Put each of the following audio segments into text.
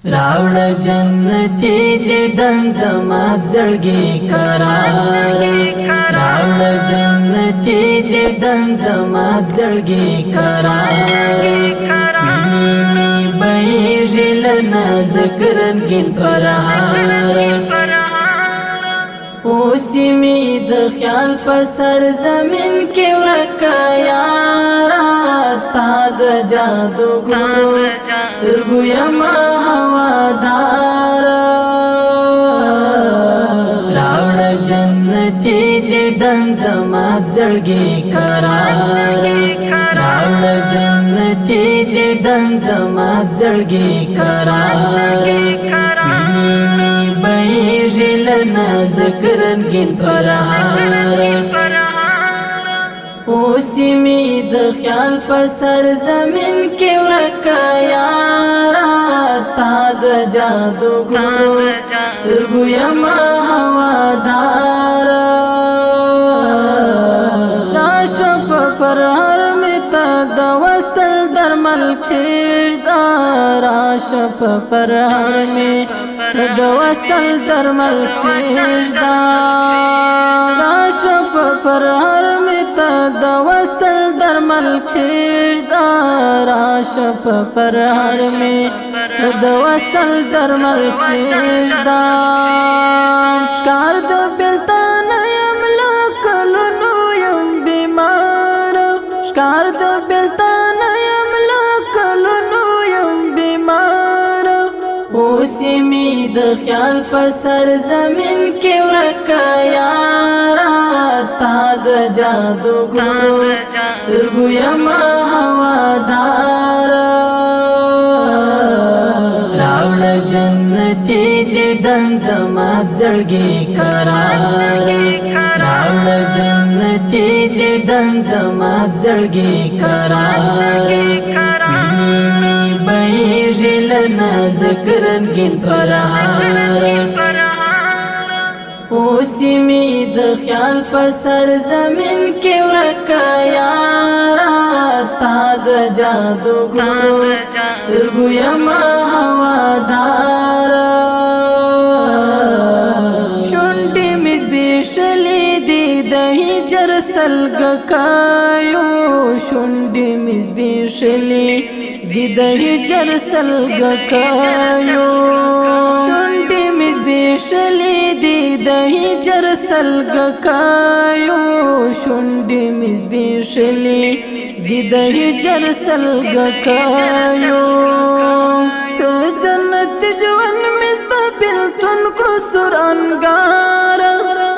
راوڑ جنتی دیدن دمات زړګي قرار راوڑ جنتی دیدن دمات زړګي قرار مینی می بیژل نذکرن گن پرهار اوسی می د خیال په سر زمین کې ورکا یارا استاد جادو ګرو سترګو یما هوادار راوړ جنتی دیدن دمات زړګي قرار راوړ جنتی دیدن دمات زړګي قرار مینی می بیژل نذکرن گن پرهار اوسی می د خیال په سر زمین کې ورکا یارا استاد جادو ګرو سترګو یما هوادار راشف پر هر متا د وصل درمل کښدا راشف پر هر متا د وصل درمل کښدا راشف پر هر متا د وصل درمل کښدا راشف پر هر متا د وصل درمل کښدا کار د بلتان یم لکلونو یم بیمار کار د بلتان یم لکلونو یم بیمار اوسی می د خیال په سر زمین کې ورکا یارا استاد جادو ګرو سترګو یما هوادار راوړ جنتی دیدن دمات زړګي قرار راوړ جنتی دیدن دمات زړګي قرار مینی می بیژل نذکرن گن پرهار اوسی می د خیال په سر زمین کې ورکا یارا استاد جادو ګرو سترګو یما هوادار شونډې می زبېښلې دي د هجر سلګکایو شونډې می زبېښلې دي د هجر سلګکایو شونډې می زبېښلې دي د هجر سلګکایو شونډې می زبېښلې دي د هجر سلګکایو څه جنت ژوند مې ستا بېلتون کړو سور انګار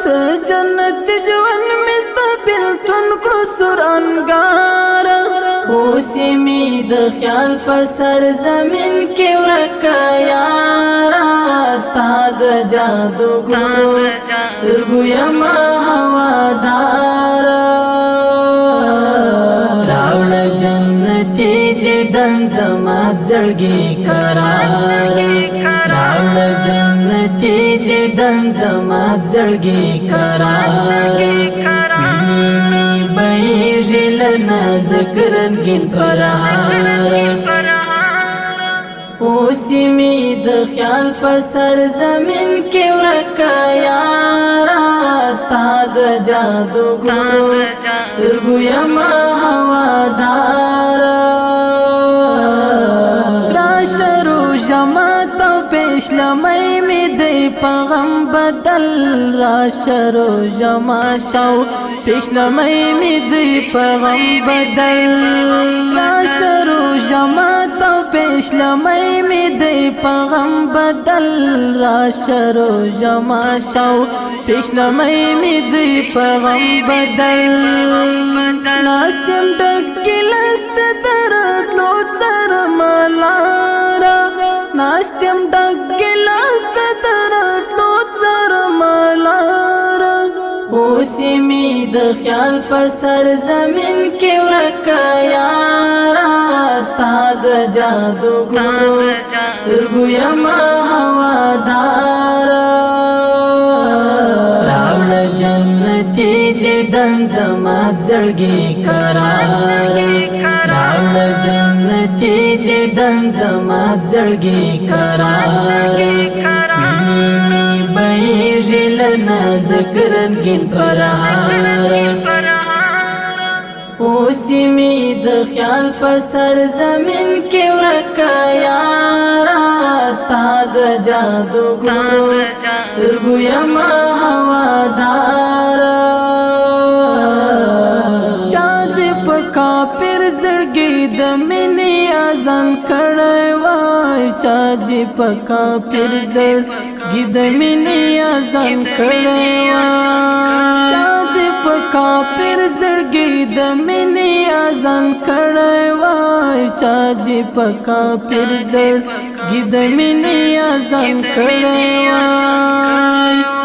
څه جنت ژوند مې ستا بېلتون کړو سور انګار اوسی می د خیال په سر زمین کې ورکا یارا استاد جادو ګرو سترګو یما هوادار راوړ جنتی دیدن دمات زړګي قرار راوړ جنتی دیدن دمات زړګي قرار مینی می بیژل نذکرن گن پرهار اوسی می د خیال په سر زمین کې ورکا یارا استاد جادو ګرو سترګو یما هوادار راشرو جماعت او پیشلمۍ می دی پیغام بدل راشرو جماعت او پیشلمۍ می دی پیغام بدل راشرو جماعت او پیشلمۍ می دی پیغام بدل راشرو جماعت او پیشلمۍ می دی پیغام بدل ناستم ډکلست درتلو څر ملارا ناستم ډکلست درتلو څر ملارا اوسی می د خیال په سر زمین کې ورکا یارا استاد جادو ګرو سترګو یما هوادار راوړ جنتی دیدن دمات زړګي قرار راوړ جنتی جنتی دی دندمات زړګي قرار مینې می بیږي لنا ذکرنګین پرهار اوسی می د خیال په سر زمین کې ورکا یارا استاد جادو ګورو سترګو یما هوادار چاند په کافر زړګي د مینې اذان کړي وای چاند په کافر زړګي د مینې اذان کړي وای چاند په کافر زړګي د مینې اذان کړي وای چاند په کافر زړګي د مینې اذان کړي وای